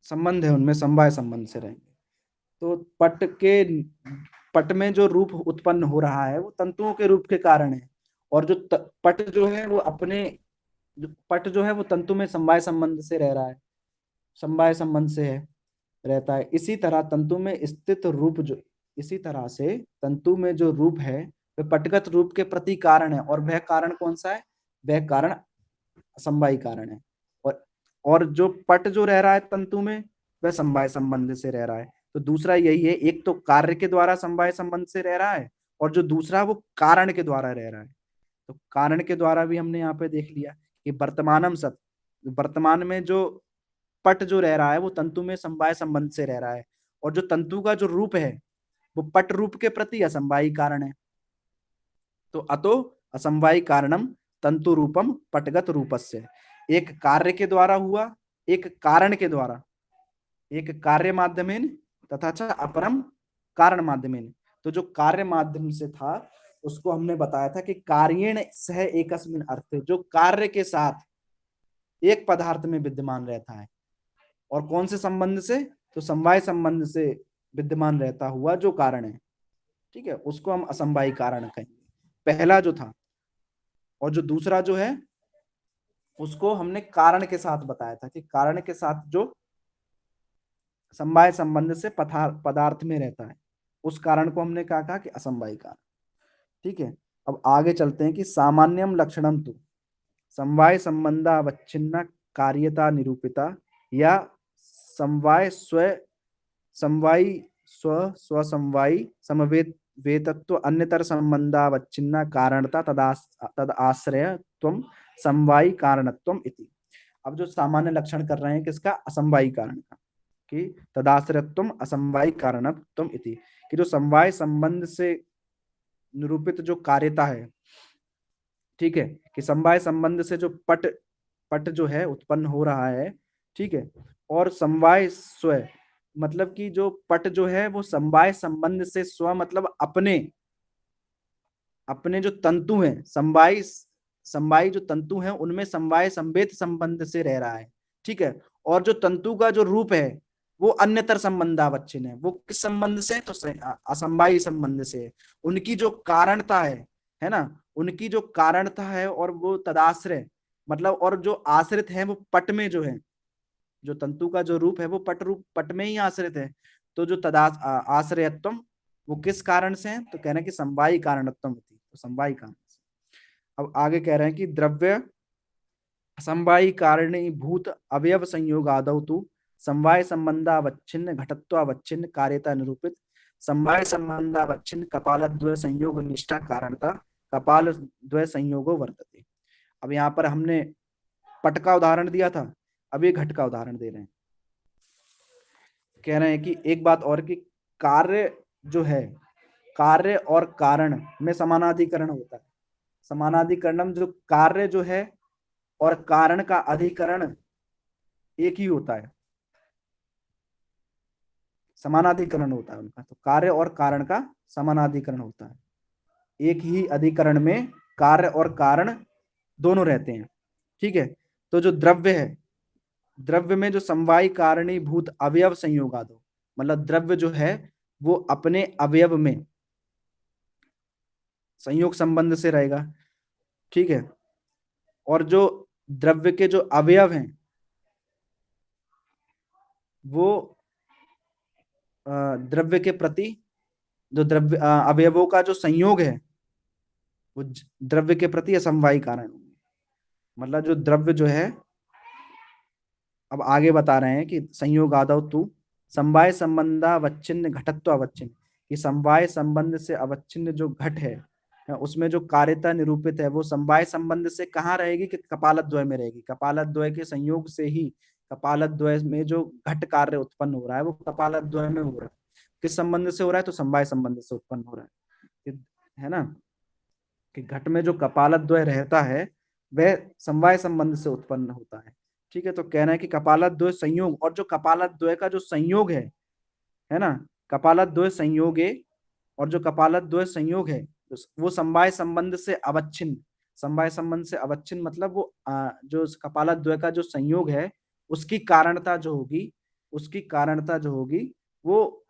संबंध है, उनमें समवाय संबंध से रहेंगे। तो पट में जो रूप उत्पन्न हो रहा है वो तंतुओं के रूप के कारण है, और जो पट जो है वो अपने जो पट जो है वो तंतु में समवाय संबंध से रह रहा है, समवाय संबंध से है रहता है। इसी तरह तंतु में स्थित रूप जो, इसी तरह से तंतु में जो रूप है वह पटगत रूप के प्रति कारण है, और वह कारण कौन सा है? वह कारण समवायी कारण है। और जो पट जो रह रहा है तंतु में वह समवाय संबंध से रह रहा है। तो दूसरा यही है, एक तो कार्य के द्वारा समवाय संबंध से रह रहा है, और जो दूसरा वो कारण के द्वारा रह रहा है। तो कारण के द्वारा भी हमने यहाँ पे देख लिया कि वर्तमानम सत, वर्तमान में जो पट जो रह रहा है वो तंतु में समवाय संबंध से रह रहा है, और जो तंतु का जो रूप है वो पट रूप के प्रति असमवायी कारण है। तो अतो असमवायी कारणम तंतु रूपम पटगत रूपस्य। एक कार्य के द्वारा हुआ, एक कारण के द्वारा, एक कार्य माध्यमेन तथा च अपरम कारण माध्यमेन। तो जो कार्य माध्यम से था उसको हमने बताया था कि कार्येण सह एकस्मिन अर्थ, जो कार्य के साथ एक पदार्थ में विद्यमान रहता है। और कौन से संबंध से? तो समवाय संबंध से विद्यमान रहता हुआ जो कारण है, ठीक है, उसको हम असमवायी कारण कहेंगे, पहला जो था। और जो दूसरा जो है उसको हमने कारण के साथ बताया था कि कारण के साथ जो समवाय संबंध से पदार्थ में रहता है, उस कारण को हमने कहा कि असमवायी कारण। ठीक है, अब आगे चलते हैं कि सामान्यम लक्षणम तु समवाय संबंधावच्छिन्न कार्यता निरूपिता या समवाय समवायी स्वसमवायी समवेत वेतत्व अन्यतर संबंधावच्छिन्न कारणता तद आश्रय त्वम समवायी कारणत्वम इति। अब जो सामान्य लक्षण कर रहे हैं किसका? असमवायी कारण का, कि तदाश्रयत्वम असमवायी कारणत्वम इति, कि जो समवाय संबंध से निरूपित जो कार्यता है, ठीक है, कि समवाय संबंध से जो पट पट जो है उत्पन्न हो रहा है, ठीक है, और समवाय स्व मतलब कि जो पट जो है वो समवाय संबंध से स्व मतलब अपने अपने जो तंतु हैं, समवाय समवाय जो तंतु हैं उनमें समवाय संवेद संबंध से रह रहा है, ठीक है। और जो तंतु का जो रूप है वो अन्यतर संबंधावच्छिन्न है। वो किस संबंध से? तो असमवायी संबंध से। उनकी जो कारणता है ना, उनकी जो कारणता है और वो तदाश्रय मतलब और जो आश्रित है वो पट में जो है, जो तंतु का जो रूप है वो पट में ही आश्रित है। तो जो आश्रयत्वम वो किस कारण से है? तो कहना है कि समवायी कारणत्वम होती, तो समवायी कारण से। अब आगे कह रहे हैं कि द्रव्य समवायी कारणीभूत अवयव संयोग आदौ तु समवाय संबंधावच्छिन्न घटत्वावच्छिन्न कार्यता निरूपित समवाय संबंधावच्छिन्न कपालद्वय संयोग निष्ठा कारणता कपाल द्वय संयोगो वर्तते। अब यहाँ पर हमने पट का उदाहरण दिया था, अब ये घट का उदाहरण दे रहे हैं। कह रहे हैं कि एक बात और कि कार्य जो है, कार्य और कारण में समानाधिकरण होता है। समानाधिकरणम जो कार्य जो है और कारण का अधिकरण एक ही होता है, समानाधिकरण होता है उनका। तो कार्य और कारण का समानाधिकरण होता है, एक ही अधिकरण में कार्य और कारण दोनों रहते हैं, ठीक है। तो जो द्रव्य है, द्रव्य में जो समवायी कारणीभूत अवयव संयोग आदो मतलब द्रव्य जो है वो अपने अवयव में संयोग संबंध से रहेगा, ठीक है। और जो द्रव्य के जो अवयव हैं वो द्रव्य के प्रति जो द्रव्य अवयवों का जो संयोग है वो द्रव्य के प्रति असमवायी कारण। मतलब जो द्रव्य जो है, अब आगे बता रहे हैं कि संयोग आदौ तू समवाय संबंधावच्छिन्न घटत्व अवच्छिन्न, कि समवाय संबंध से अवच्छिन्न जो घट है उसमें जो कार्यता निरूपित है वो समवाय संबंध से कहाँ रहेगी? कि कपालद्वय में रहेगी। कपालद्वय के संयोग से ही कपालद्वय में जो घट कार्य उत्पन्न हो रहा है वो कपालद्वय में हो रहा है। किस संबंध से हो रहा है? तो समवाय संबंध से उत्पन्न हो रहा है ना, कि घट में जो कपालद्वय रहता है वह समवाय संबंध से उत्पन्न होता है, ठीक है। तो कहना है कि कपालद्वय संयोग, और जो कपालद्वय का जो संयोग है ना, कपालद्वय संयोगे, और जो कपालद्वय संयोग है वो समवाय संबंध से अवच्छिन्न, समवाय संबंध से अवच्छिन्न मतलब वो जो कपालद्वय का जो संयोग है उसकी कारणता जो होगी, उसकी कारणता जो होगी वो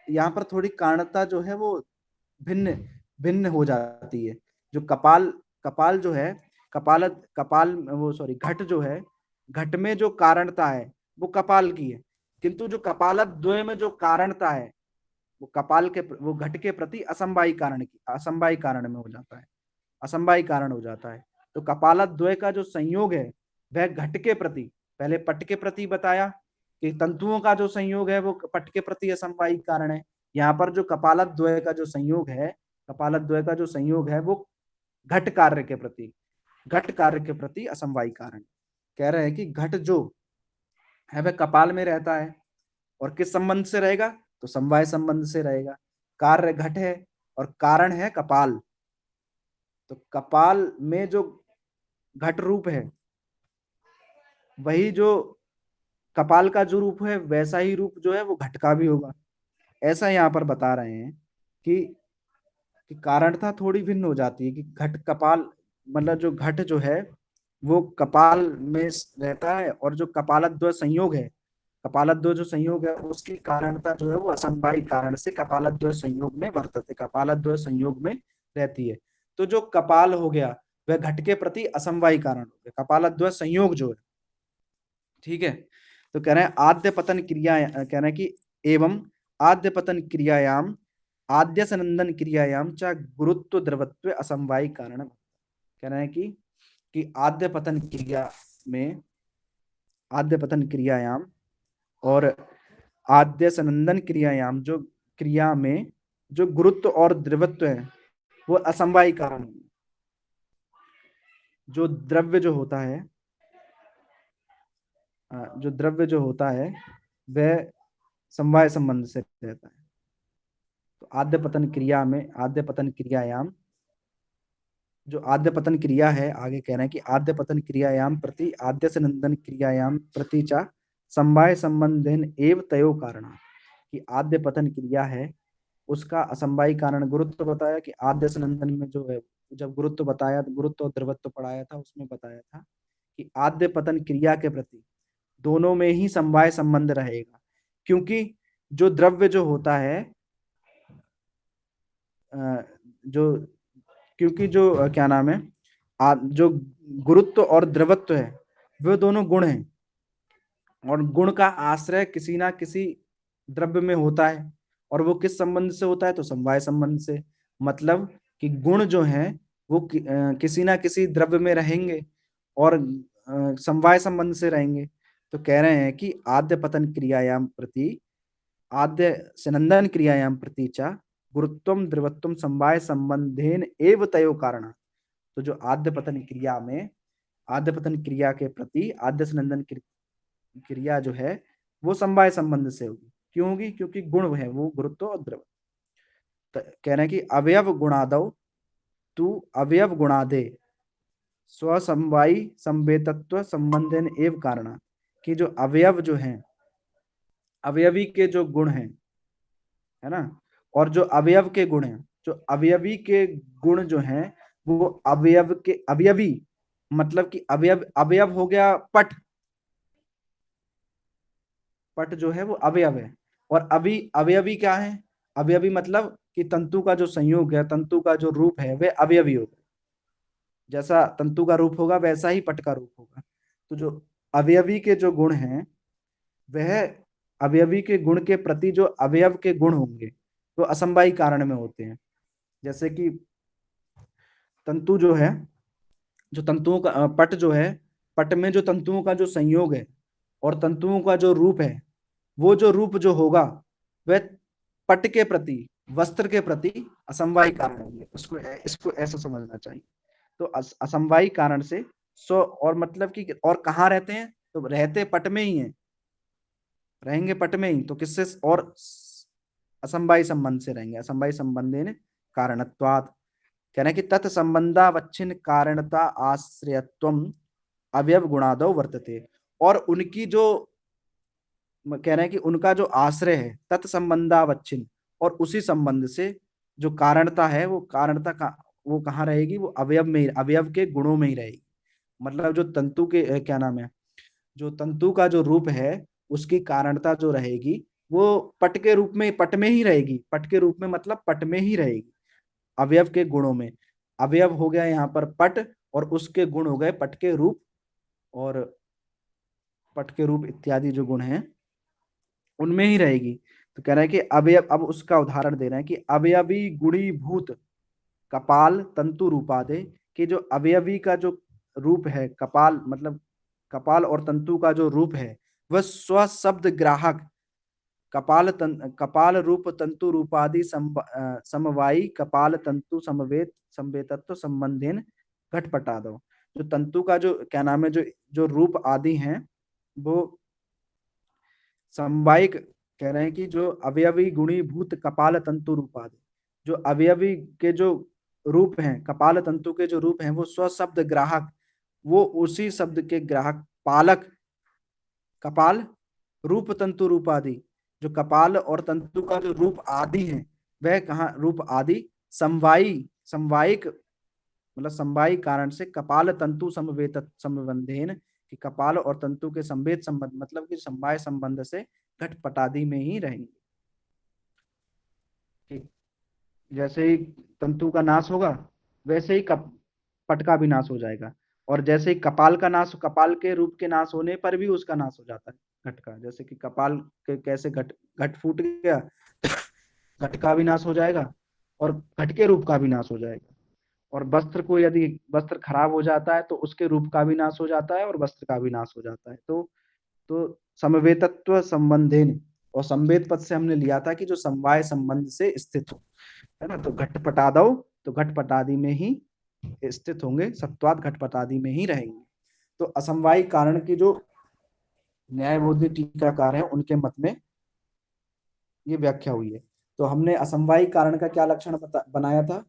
यहाँ पर थोड़ी कारणता जो है वो भिन्न भिन्न हो जाती है। जो कपाल कपाल जो है, कपाल वो सॉरी घट जो है, घट में जो कारणता है वो कपाल की है, किंतु जो कपालद्वय में जो कारणता है वो वो घट के प्रति असमवायी कारण में हो जाता है, असमवायी कारण हो जाता है। तो कपालद्वय का जो संयोग है वह घट के प्रति, पहले पट के प्रति बताया कि तंतुओं का जो संयोग है वो पट के प्रति असमवायी कारण है। यहाँ पर जो कपालद्वय का जो संयोग है, कपालद्वय का जो संयोग है वो घट कार्य के प्रति, घट कार्य के प्रति असमवायी कारण। कह रहे हैं कि घट जो है वह कपाल में रहता है और किस संबंध से रहेगा? तो समवाय संबंध से रहेगा। कार्य घट है और कारण है कपाल। तो कपाल में जो घट रूप है वही जो कपाल का जो रूप है वैसा ही रूप जो है वो घट का भी होगा। ऐसा यहाँ पर बता रहे हैं कि कारणता थोड़ी भिन्न हो जाती है कि घट कपाल, मतलब जो घट जो है वो कपाल में रहता है, और जो कपालद्वय संयोग है, कपालद्वय जो संयोग है उसकी कारणता जो है वो असंवाही कारण से कपालद्वय संयोग में वर्तते, कपालद्वय संयोग में रहती है। तो जो कपाल हो गया वह घट के प्रति असंवाही कारण हो गया, कपालद्वय संयोग जो है। ठीक है। तो कह रहे हैं आद्य पतन क्रिया, कह रहे हैं कि एवं आद्य पतन क्रियायाम आद्य संनंदन क्रियायाम च गुरुत्व द्रवत्व असमवायी कारण। कह रहे हैं कि आद्य पतन क्रिया में, आद्य पतन क्रियायाम और आद्य संनंदन क्रियायाम, जो क्रिया में जो गुरुत्व और द्रवत्व है वो असमवायी कारण है। जो द्रव्य जो होता है, जो द्रव्य जो होता है वह समवाय संबंध से रहता है। तो आद्य पतन क्रिया में, आद्य पतन क्रियायाम, जो आद्य पतन क्रिया है, आगे कह रहे हैं कि आद्य पतन क्रियायाम प्रति आद्य से नंदन क्रियायाम प्रति चा समवाय संबंधेन एव तयो कारण, कि आद्य पतन क्रिया है उसका असमवायी कारण गुरुत्व बताया कि आद्य से नंदन में जो है, जब गुरुत्व बताया, गुरुत्व और द्रवत्व पढ़ाया था उसमें बताया था कि आद्य पतन क्रिया के प्रति दोनों में ही समवाय संबंध रहेगा, क्योंकि जो द्रव्य जो होता है, जो क्योंकि जो क्या नाम है, जो गुरुत्व और द्रवत्व है वे दोनों गुण हैं, और गुण का आश्रय किसी ना किसी द्रव्य में होता है, और वो किस संबंध से होता है, तो समवाय संबंध से। मतलब कि गुण जो है वो किसी ना किसी द्रव्य में रहेंगे और समवाय संबंध से रहेंगे। तो कह रहे हैं कि आद्य पतन क्रियायाम प्रति आद्य संनंदन क्रियायाम प्रति च गुरुत्वम द्रवत्वम समवाय संबंधेन एव तयो कारण। तो जो आद्य पतन क्रिया में, आद्य पतन क्रिया के प्रति आद्य संनंदन क्रिया जो है वो समवाय संबंध से होगी। क्यों होगी? क्योंकि गुण है वो गुरुत्व और द्रव। कह रहे हैं कि अवयव गुणादौ तू अवयव गुणादे स्वसमवायी संवेतत्व संबंधन एव कारण, कि जो अवयव जो है, अवयवी के जो गुण हैं, है ना, और जो अवयव के गुण हैं, जो अवयवी के गुण जो हैं वो अवयव के अवयवी, मतलब कि अवयव, अवयव हो गया पट, पट जो है वो अवयव है, और अभी अवयवी क्या है, अवयवी मतलब कि तंतु का जो संयोग है, तंतु का जो रूप है वह अवयवी होगा, जैसा तंतु का रूप होगा वैसा ही पट का रूप होगा। तो जो अवयवी के जो गुण हैं वह अवयवी के गुण के प्रति जो अवयव के गुण होंगे वो असमवायी कारण में होते हैं। जैसे कि तंतु जो है, जो तंतुओं का पट जो है, पट में जो तंतुओं का जो संयोग है और तंतुओं का जो रूप है, वो जो रूप जो होगा वह पट के प्रति, वस्त्र के प्रति असमवायी कारण होंगे। उसको इसको ऐसा समझना चाहिए। तो असमवायी कारण से सो, और मतलब कि और कहाँ रहते हैं, तो रहते पट में ही हैं, रहेंगे पट में ही, तो किससे, और असमवायी संबंध से रहेंगे, असमवायी संबंधेन कारणत्वात्। कह रहे हैं कि तत्संबंधावच्छिन्न कारणता आश्रयत्वम अवयव गुणादौ वर्तते। और उनकी जो, कह रहे हैं कि उनका जो आश्रय है तत्संबंधावच्छिन्न, और उसी संबंध से जो कारणता है वो कारणता का वो कहाँ रहेगी, वो अवयव में ही, अवयव के गुणों में ही रहेगी। मतलब जो तंतु के क्या नाम है, जो तंतु का जो रूप है उसकी कारणता जो रहेगी वो पट के रूप में, पट में ही रहेगी, पट के रूप में मतलब पट में ही रहेगी, अवयव के गुणों में। अवयव हो गया यहाँ पर पट, और उसके गुण हो गए पट के रूप, और पट के रूप इत्यादि जो गुण हैं उनमें ही रहेगी। तो कह रहे हैं कि अवयव, अब उसका उदाहरण दे रहे हैं कि अवयवी गुणीभूत कपाल तंतु रूपादे, कि जो अवयवी का जो रूप है, कपाल मतलब कपाल और तंतु का जो रूप है वह स्वशब्द ग्राहक कपाल रूप तंतु रूपादि समवायी कपाल तंतु समवेत संवेतत्व संबंधेन घटपटा दो। जो तंतु का जो क्या नाम है, जो जो रूप आदि हैं वो समवायिक, कह रहे हैं कि जो अवयवी गुणीभूत कपाल तंतु रूपादि, जो अवयवी के जो रूप हैं, कपाल तंतु के जो रूप हैं वो स्वशब्द ग्राहक, वो उसी शब्द के ग्राहक पालक कपाल, रूप तंतु रूप आदि, जो कपाल और तंतु का जो रूप आदि है वह कहाँ, रूप आदि समवायी, समवायिक मतलब समवायी कारण से कपाल तंतु समवेत संबंधेन, कि कपाल और तंतु के संवेद संबंध मतलब कि समवाय संबंध से घटपटादि में ही रहेंगे। ठीक, जैसे ही तंतु का नाश होगा वैसे ही पट का भी नाश हो जाएगा, और जैसे ही कपाल का नाश, कपाल के रूप के नाश होने पर भी उसका नाश हो जाता है घट का, जैसे कि कपाल के कैसे घट घट फूट गया, घट का भी नाश हो जाएगा और घट के रूप का भी नाश हो जाएगा। और वस्त्र को, यदि वस्त्र खराब हो जाता है तो उसके रूप का भी नाश हो जाता है और वस्त्र का भी नाश हो जाता है। तो समवेतत्व संबंधेन, और संवेद पद से हमने लिया था कि जो समवाय संबंध से स्थित हो, है ना, तो घटपटादौ, तो घटपटादि में ही स्थित होंगे, सत्वात घटपटादि में ही रहेंगे। तो असमवायी कारण की जो न्यायबोधि टीकाकार है उनके मत में ये व्याख्या हुई है। तो हमने असमवायी कारण का क्या लक्षण बनाया था,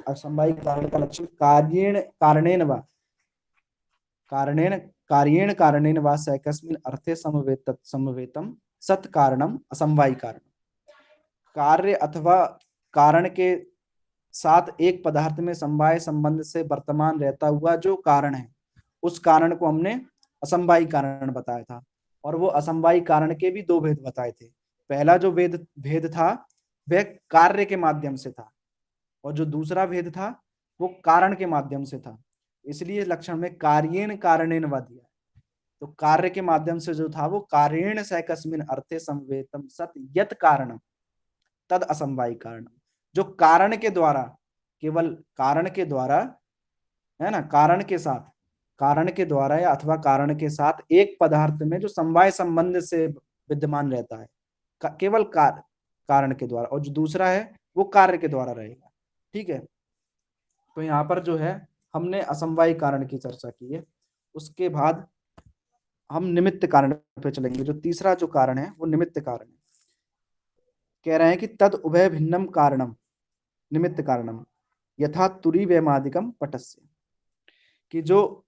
असमवायी कारण का लक्षण कार्येण कारणेन वा, कारणेन कार्येण कारणेन वा सकस्मिन् अर्थे समवेत समवेतम सत कारणम असमवायी कारण, कार्य अथवा कारण के साथ एक पदार्थ में समवाय संबंध से वर्तमान रहता हुआ जो कारण है, उस कारण को हमने असमवायी कारण बताया था। और वो असमवायी कारण के भी दो भेद बताए थे। पहला जो भेद भेद था वह कार्य के माध्यम से था, और जो दूसरा भेद था वो कारण के माध्यम से था। इसलिए लक्षण में कार्येण कारणेन वा दिया। तो कार्य के माध्यम से जो था वो कार्येण सकस्मिन् अर्थे समवेतम सत यत कारणम तद असमवायी कारण, जो कारण के द्वारा, केवल कारण के द्वारा, है ना, कारण के साथ, कारण के द्वारा या अथवा कारण के साथ एक पदार्थ में जो समवाय संबंध से विद्यमान रहता है, केवल कारण के द्वारा, और जो दूसरा है वो कार्य के द्वारा रहेगा। ठीक है, तो यहाँ पर जो है हमने असमवायी कारण की चर्चा की है। उसके बाद हम निमित्त कारण पे चलेंगे। जो तीसरा जो कारण है वो निमित्त कारण है। कह रहे हैं कि तद उभय भिन्नम कारणम निमित्त कारणम यथा तुरी वैमादिकम पटस्य, कि जो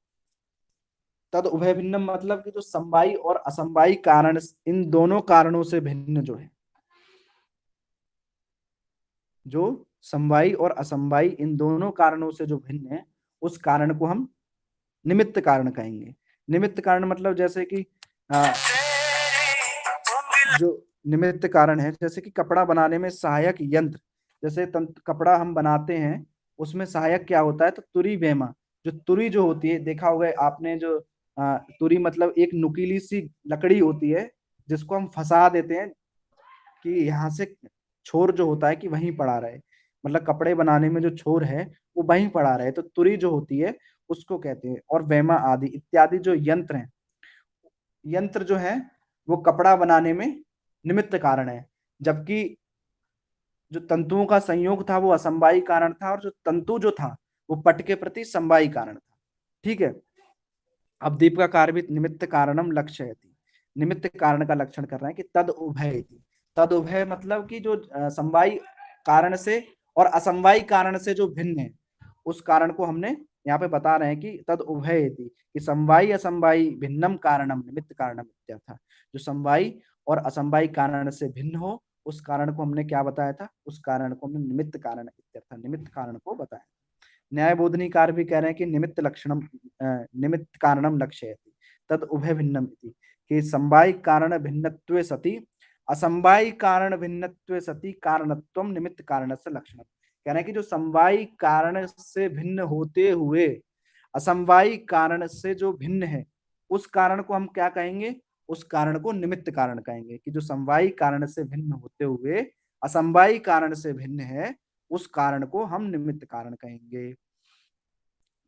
तद उभय भिन्नम मतलब कि जो समवायी और असमवायी कारण, इन दोनों कारणों से भिन्न जो है, जो समवायी और असमवायी इन दोनों कारणों से जो भिन्न है, उस कारण को हम निमित्त कारण कहेंगे। निमित्त कारण मतलब जैसे कि जो निमित्त कारण है, जैसे कि कपड़ा बनाने में सहायक यंत्र, जैसे कपड़ा हम बनाते हैं उसमें सहायक क्या होता है, तो तुरी वेमा, जो तुरी जो होती है, देखा होगा आपने, जो तुरी मतलब एक नुकीली सी लकड़ी होती है जिसको हम फंसा देते हैं कि यहाँ से छोर जो होता है कि वहीं पड़ा रहे, मतलब कपड़े बनाने में जो छोर है वो वहीं पड़ा रहे, तो तुरी जो होती है उसको कहते हैं। और वेमा आदि इत्यादि जो यंत्र हैं, यंत्र जो है वो कपड़ा बनाने में निमित्त कारण है, जबकि जो तंतुओं का संयोग था वो असमवायी कारण था, और जो तंतु जो था वो पट के प्रति समवायी कारण था। ठीक है, अब दीपिका भी निमित्त कारणम लक्ष्यति, निमित्त कारण का लक्षण कर रहे हैं कि तद उभय, तद उभय मतलब कि जो समवायी कारण से और असमवायी कारण से जो भिन्न है, उस कारण को हमने यहाँ पे बता रहे हैं कि तद उभय, कि समवायी असमवायी भिन्नम कारणम निमित्त कारणम इत्यर्थ, जो समवायी और असमवायी कारण से भिन्न हो उस कारण को हमने क्या बताया था, उस कारण को हमने निमित्त कारण इत्यर्थ, निमित्त कारण को बताया। न्यायबोधनीकार भी कह रहे हैं कि निमित्त लक्षणम निमित्त कारणम लक्ष्यति तद उभय भिन्नम इति, कि समवायी कारण भिन्नत्वे सति असमवायी कारण भिन्नत्वे सति कारणत्वम निमित्त कारणस्य लक्षणम। कह रहे हैं कि जो समवायी कारण से भिन्न होते हुए असमवायी कारण से जो भिन्न है, उस कारण को हम क्या कहेंगे, उस कारण को निमित्त कारण कहेंगे। कि जो समवायी कारण से भिन्न होते हुए असमवायी कारण से भिन्न है, उस कारण को हम निमित्त कारण कहेंगे।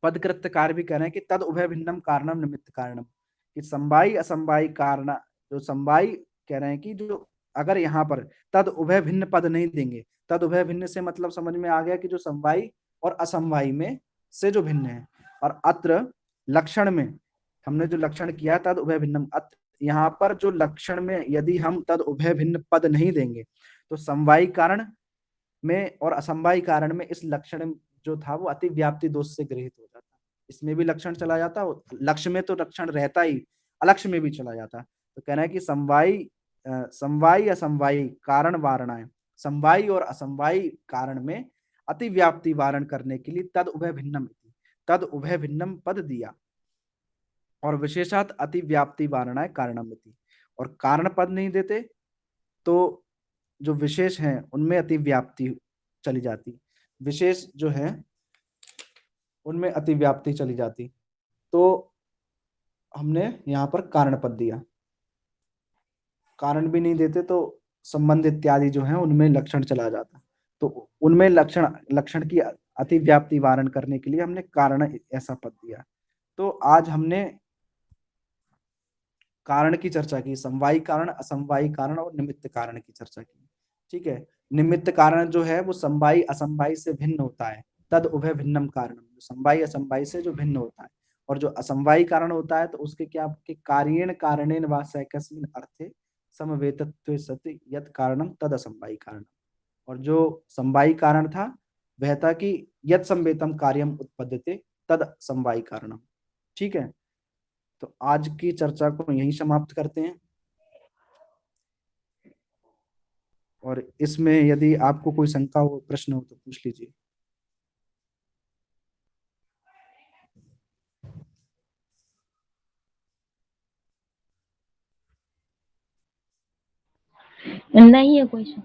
पदकृत्य कार्य भी कह रहे हैं कि तद उभय भिन्नम कारणम निमित्त कारणम, कि समवायी असमवायी कारण, जो समवायी कह रहे हैं कि जो अगर यहाँ पर तद उभय भिन्न पद नहीं देंगे, तद उभय भिन्न से मतलब समझ में आ गया कि जो समवायी और असमवायी में से जो भिन्न है। और अत्र लक्षण में हमने जो लक्षण किया तद उभय भिन्नम, यहाँ पर जो लक्षण में यदि हम तद उभय भिन्न पद नहीं देंगे तो समवायी कारण में और असमवायी कारण में इस लक्षण जो था वो अति व्याप्ति दोष से गृहित हो जाता, इसमें भी लक्षण चला जाता, लक्ष्य में तो लक्षण रहता ही, अलक्ष्य में भी चला जाता। तो कहना है कि समवायी असमवायी कारण वारणाएं, समवायी और असमवायी कारण में अतिव्याप्ति वारण करने के लिए तद उभय भिन्नम, तद उभय भिन्नम पद दिया, और विशेषात अतिव्याप्ति वारणाएं कारणम, और कारण पद नहीं देते तो जो विशेष हैं उनमें अतिव्याप्ति चली जाती, विशेष जो है उनमें अतिव्याप्ति चली जाती। तो हमने यहाँ पर कारण पद दिया, कारण भी नहीं देते तो संबंध इत्यादि जो है उनमें लक्षण चला जाता, तो उनमें लक्षण लक्षण की अतिव्याप्ति वारण करने के लिए हमने कारण ऐसा पद दिया। तो आज हमने कारण की चर्चा की, समवायी कारण, असमवायी कारण और निमित्त कारण की चर्चा की। ठीक है, निमित्त कारण जो है वो समवायी असमवायी से भिन्न होता है, तद उभय भिन्नम कारण, समवायी असमवायी से जो भिन्न होता है, और जो असमवायी कारण होता है तो उसके क्या कि कार्येण कारणेन वा सैकस्मिन् अर्थे समवेतत्वे सति यत् कारणम तद असमवायी कारण, और जो समवायी कारण था वह था कि यत् समवेतम कार्यम उत्पद्यते तद समवायी कारणम। ठीक है, तो आज की चर्चा को यहीं समाप्त करते हैं, और इसमें यदि आपको कोई शंका हो, प्रश्न हो तो पूछ लीजिए। नहीं है कोई शक।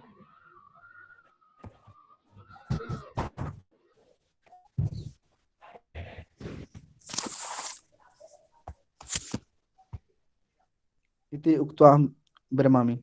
इति उक्त्वा अहं विरमामि।